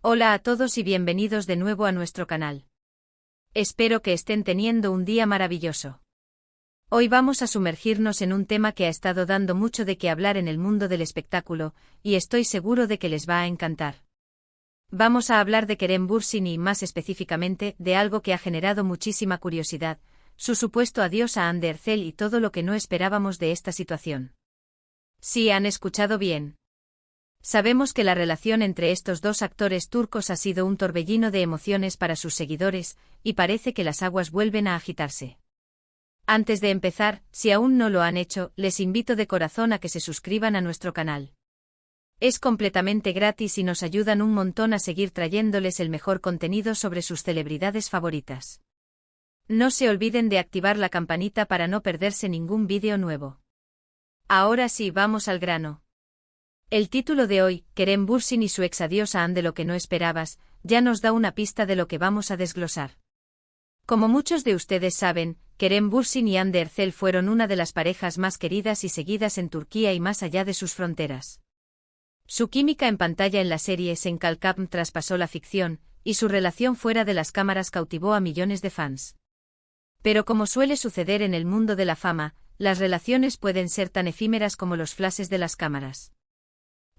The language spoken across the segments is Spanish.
Hola a todos y bienvenidos de nuevo a nuestro canal. Espero que estén teniendo un día maravilloso. Hoy vamos a sumergirnos en un tema que ha estado dando mucho de qué hablar en el mundo del espectáculo, y estoy seguro de que les va a encantar. Vamos a hablar de Kerem Bürsin y, más específicamente, de algo que ha generado muchísima curiosidad, su supuesto adiós a Hande Erçel y todo lo que no esperábamos de esta situación. Sí, han escuchado bien. Sabemos que la relación entre estos dos actores turcos ha sido un torbellino de emociones para sus seguidores, y parece que las aguas vuelven a agitarse. Antes de empezar, si aún no lo han hecho, les invito de corazón a que se suscriban a nuestro canal. Es completamente gratis y nos ayudan un montón a seguir trayéndoles el mejor contenido sobre sus celebridades favoritas. No se olviden de activar la campanita para no perderse ningún vídeo nuevo. Ahora sí, vamos al grano. El título de hoy, Kerem Bürsin y su ex adiós a Hande, lo que no esperabas, ya nos da una pista de lo que vamos a desglosar. Como muchos de ustedes saben, Kerem Bürsin y Hande Erçel fueron una de las parejas más queridas y seguidas en Turquía y más allá de sus fronteras. Su química en pantalla en la serie Senkalkam traspasó la ficción, y su relación fuera de las cámaras cautivó a millones de fans. Pero como suele suceder en el mundo de la fama, las relaciones pueden ser tan efímeras como los flashes de las cámaras.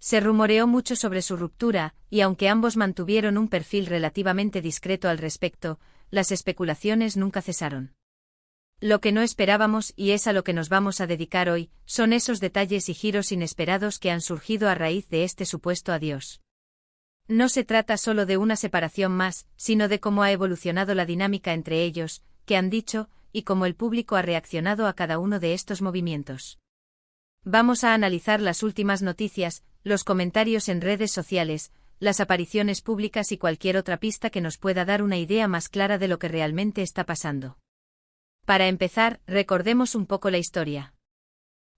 Se rumoreó mucho sobre su ruptura, y aunque ambos mantuvieron un perfil relativamente discreto al respecto, las especulaciones nunca cesaron. Lo que no esperábamos, y es a lo que nos vamos a dedicar hoy, son esos detalles y giros inesperados que han surgido a raíz de este supuesto adiós. No se trata solo de una separación más, sino de cómo ha evolucionado la dinámica entre ellos, qué han dicho, y cómo el público ha reaccionado a cada uno de estos movimientos. Vamos a analizar las últimas noticias, los comentarios en redes sociales, las apariciones públicas y cualquier otra pista que nos pueda dar una idea más clara de lo que realmente está pasando. Para empezar, recordemos un poco la historia.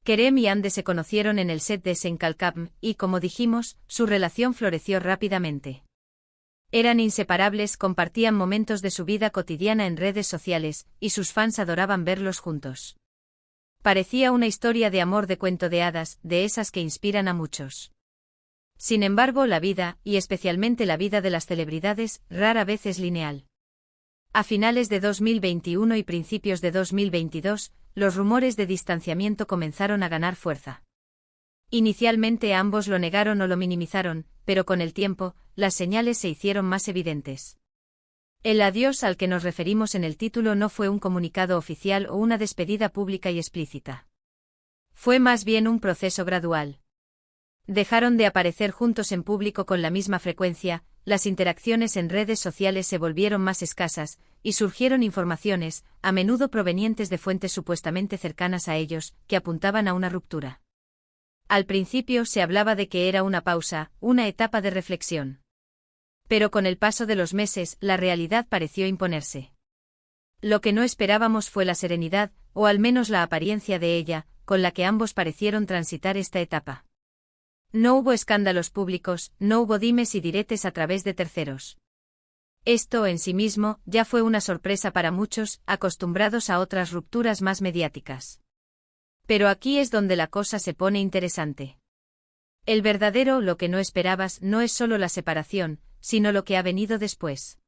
Kerem y Hande se conocieron en el set de Senkalkam y, como dijimos, su relación floreció rápidamente. Eran inseparables, compartían momentos de su vida cotidiana en redes sociales, y sus fans adoraban verlos juntos. Parecía una historia de amor de cuento de hadas, de esas que inspiran a muchos. Sin embargo, la vida, y especialmente la vida de las celebridades, rara vez es lineal. A finales de 2021 y principios de 2022, los rumores de distanciamiento comenzaron a ganar fuerza. Inicialmente ambos lo negaron o lo minimizaron, pero con el tiempo, las señales se hicieron más evidentes. El adiós al que nos referimos en el título no fue un comunicado oficial o una despedida pública y explícita. Fue más bien un proceso gradual. Dejaron de aparecer juntos en público con la misma frecuencia, las interacciones en redes sociales se volvieron más escasas, y surgieron informaciones, a menudo provenientes de fuentes supuestamente cercanas a ellos, que apuntaban a una ruptura. Al principio se hablaba de que era una pausa, una etapa de reflexión. Pero con el paso de los meses, la realidad pareció imponerse. Lo que no esperábamos fue la serenidad, o al menos la apariencia de ella, con la que ambos parecieron transitar esta etapa. No hubo escándalos públicos, no hubo dimes y diretes a través de terceros. Esto en sí mismo ya fue una sorpresa para muchos, acostumbrados a otras rupturas más mediáticas. Pero aquí es donde la cosa se pone interesante. El verdadero lo que no esperabas no es solo la separación, sino lo que ha venido después.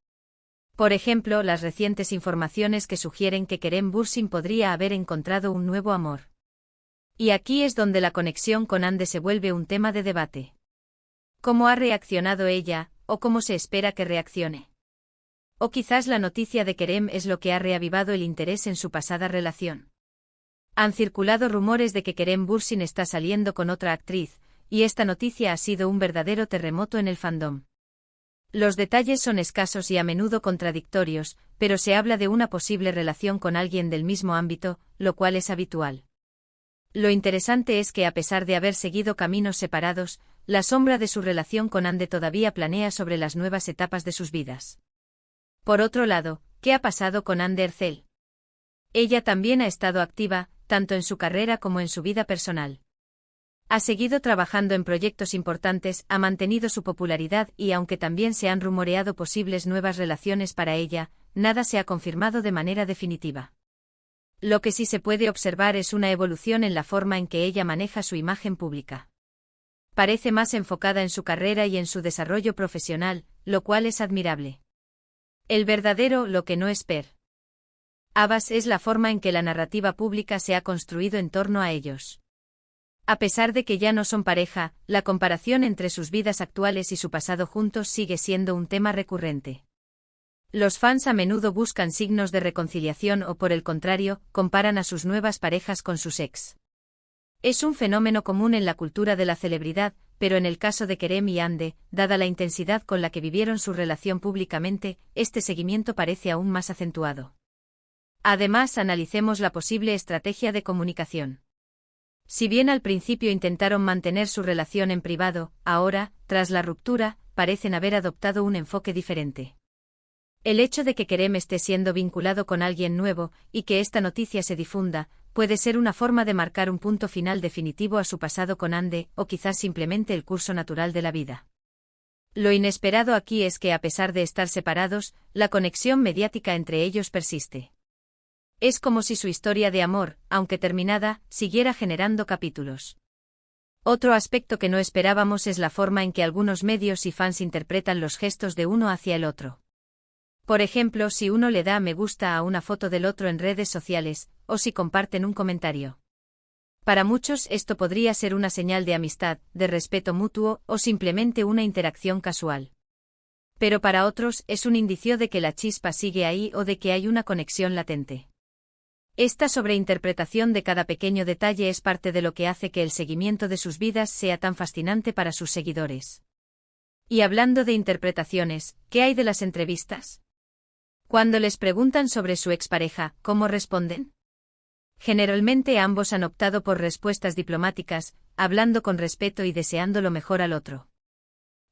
Por ejemplo, las recientes informaciones que sugieren que Kerem Bürsin podría haber encontrado un nuevo amor. Y aquí es donde la conexión con Hande se vuelve un tema de debate. ¿Cómo ha reaccionado ella, o cómo se espera que reaccione? O quizás la noticia de Kerem es lo que ha reavivado el interés en su pasada relación. Han circulado rumores de que Kerem Bürsin está saliendo con otra actriz, y esta noticia ha sido un verdadero terremoto en el fandom. Los detalles son escasos y a menudo contradictorios, pero se habla de una posible relación con alguien del mismo ámbito, lo cual es habitual. Lo interesante es que a pesar de haber seguido caminos separados, la sombra de su relación con Hande todavía planea sobre las nuevas etapas de sus vidas. Por otro lado, ¿qué ha pasado con Hande Erçel? Ella también ha estado activa, tanto en su carrera como en su vida personal. Ha seguido trabajando en proyectos importantes, ha mantenido su popularidad y aunque también se han rumoreado posibles nuevas relaciones para ella, nada se ha confirmado de manera definitiva. Lo que sí se puede observar es una evolución en la forma en que ella maneja su imagen pública. Parece más enfocada en su carrera y en su desarrollo profesional, lo cual es admirable. El verdadero lo que no es per. Abbas es la forma en que la narrativa pública se ha construido en torno a ellos. A pesar de que ya no son pareja, la comparación entre sus vidas actuales y su pasado juntos sigue siendo un tema recurrente. Los fans a menudo buscan signos de reconciliación o, por el contrario, comparan a sus nuevas parejas con sus ex. Es un fenómeno común en la cultura de la celebridad, pero en el caso de Kerem y Hande, dada la intensidad con la que vivieron su relación públicamente, este seguimiento parece aún más acentuado. Además, analicemos la posible estrategia de comunicación. Si bien al principio intentaron mantener su relación en privado, ahora, tras la ruptura, parecen haber adoptado un enfoque diferente. El hecho de que Kerem esté siendo vinculado con alguien nuevo, y que esta noticia se difunda, puede ser una forma de marcar un punto final definitivo a su pasado con Hande, o quizás simplemente el curso natural de la vida. Lo inesperado aquí es que, a pesar de estar separados, la conexión mediática entre ellos persiste. Es como si su historia de amor, aunque terminada, siguiera generando capítulos. Otro aspecto que no esperábamos es la forma en que algunos medios y fans interpretan los gestos de uno hacia el otro. Por ejemplo, si uno le da me gusta a una foto del otro en redes sociales, o si comparten un comentario. Para muchos esto podría ser una señal de amistad, de respeto mutuo, o simplemente una interacción casual. Pero para otros es un indicio de que la chispa sigue ahí o de que hay una conexión latente. Esta sobreinterpretación de cada pequeño detalle es parte de lo que hace que el seguimiento de sus vidas sea tan fascinante para sus seguidores. Y hablando de interpretaciones, ¿qué hay de las entrevistas? Cuando les preguntan sobre su expareja, ¿cómo responden? Generalmente ambos han optado por respuestas diplomáticas, hablando con respeto y deseando lo mejor al otro.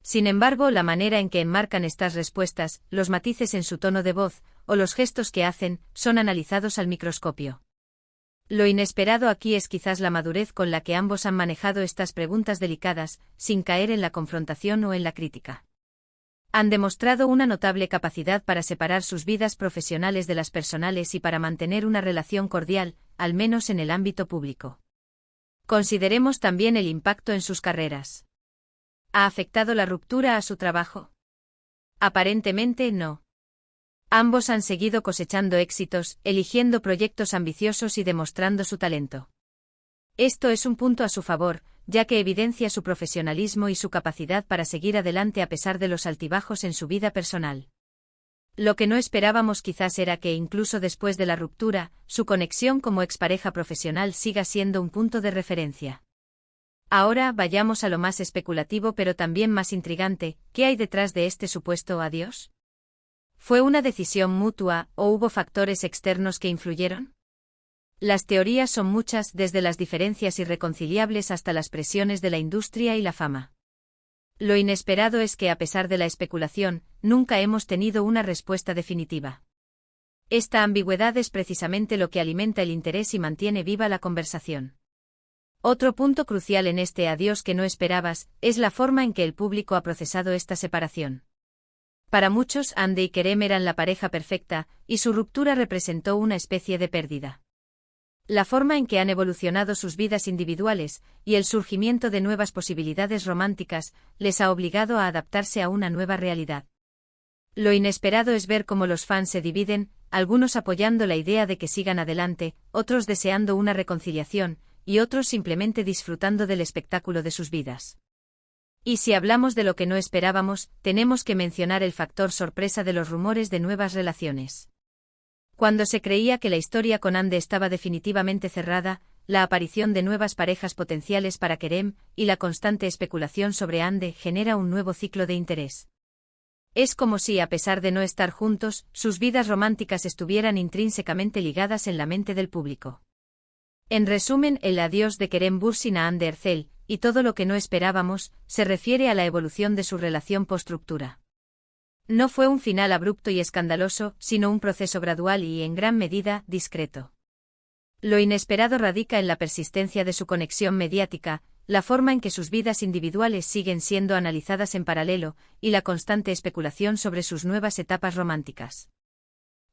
Sin embargo, la manera en que enmarcan estas respuestas, los matices en su tono de voz, o los gestos que hacen, son analizados al microscopio. Lo inesperado aquí es quizás la madurez con la que ambos han manejado estas preguntas delicadas, sin caer en la confrontación o en la crítica. Han demostrado una notable capacidad para separar sus vidas profesionales de las personales y para mantener una relación cordial, al menos en el ámbito público. Consideremos también el impacto en sus carreras. ¿Ha afectado la ruptura a su trabajo? Aparentemente no. Ambos han seguido cosechando éxitos, eligiendo proyectos ambiciosos y demostrando su talento. Esto es un punto a su favor, ya que evidencia su profesionalismo y su capacidad para seguir adelante a pesar de los altibajos en su vida personal. Lo que no esperábamos quizás era que incluso después de la ruptura, su conexión como expareja profesional siga siendo un punto de referencia. Ahora vayamos a lo más especulativo pero también más intrigante, ¿qué hay detrás de este supuesto adiós? ¿Fue una decisión mutua o hubo factores externos que influyeron? Las teorías son muchas, desde las diferencias irreconciliables hasta las presiones de la industria y la fama. Lo inesperado es que a pesar de la especulación, nunca hemos tenido una respuesta definitiva. Esta ambigüedad es precisamente lo que alimenta el interés y mantiene viva la conversación. Otro punto crucial en este adiós que no esperabas, es la forma en que el público ha procesado esta separación. Para muchos, Hande y Kerem eran la pareja perfecta, y su ruptura representó una especie de pérdida. La forma en que han evolucionado sus vidas individuales, y el surgimiento de nuevas posibilidades románticas, les ha obligado a adaptarse a una nueva realidad. Lo inesperado es ver cómo los fans se dividen, algunos apoyando la idea de que sigan adelante, otros deseando una reconciliación, y otros simplemente disfrutando del espectáculo de sus vidas. Y si hablamos de lo que no esperábamos, tenemos que mencionar el factor sorpresa de los rumores de nuevas relaciones. Cuando se creía que la historia con Hande estaba definitivamente cerrada, la aparición de nuevas parejas potenciales para Kerem, y la constante especulación sobre Hande genera un nuevo ciclo de interés. Es como si, a pesar de no estar juntos, sus vidas románticas estuvieran intrínsecamente ligadas en la mente del público. En resumen, el adiós de Kerem Bürsin a Hande Erçel, y todo lo que no esperábamos, se refiere a la evolución de su relación post-ruptura. No fue un final abrupto y escandaloso, sino un proceso gradual y, en gran medida, discreto. Lo inesperado radica en la persistencia de su conexión mediática, la forma en que sus vidas individuales siguen siendo analizadas en paralelo, y la constante especulación sobre sus nuevas etapas románticas.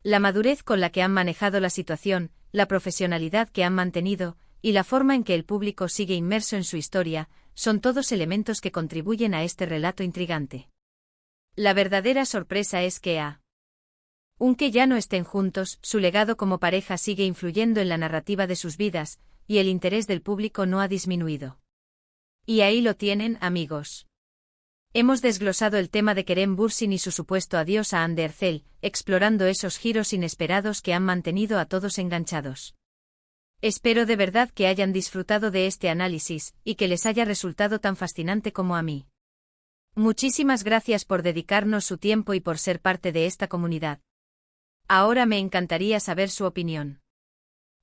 La madurez con la que han manejado la situación, la profesionalidad que han mantenido, y la forma en que el público sigue inmerso en su historia, son todos elementos que contribuyen a este relato intrigante. La verdadera sorpresa es que aunque ya no estén juntos, su legado como pareja sigue influyendo en la narrativa de sus vidas, y el interés del público no ha disminuido. Y ahí lo tienen, amigos. Hemos desglosado el tema de Kerem Bürsin y su supuesto adiós a Hande Erçel, explorando esos giros inesperados que han mantenido a todos enganchados. Espero de verdad que hayan disfrutado de este análisis, y que les haya resultado tan fascinante como a mí. Muchísimas gracias por dedicarnos su tiempo y por ser parte de esta comunidad. Ahora me encantaría saber su opinión.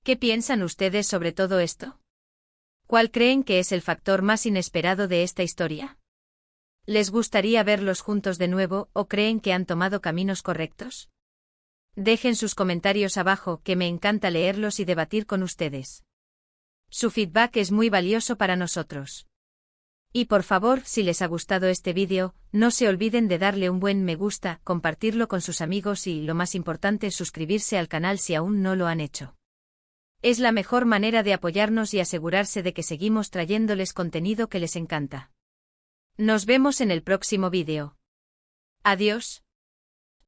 ¿Qué piensan ustedes sobre todo esto? ¿Cuál creen que es el factor más inesperado de esta historia? ¿Les gustaría verlos juntos de nuevo o creen que han tomado caminos correctos? Dejen sus comentarios abajo, que me encanta leerlos y debatir con ustedes. Su feedback es muy valioso para nosotros. Y por favor, si les ha gustado este vídeo, no se olviden de darle un buen me gusta, compartirlo con sus amigos y, lo más importante, suscribirse al canal si aún no lo han hecho. Es la mejor manera de apoyarnos y asegurarse de que seguimos trayéndoles contenido que les encanta. Nos vemos en el próximo vídeo. Adiós.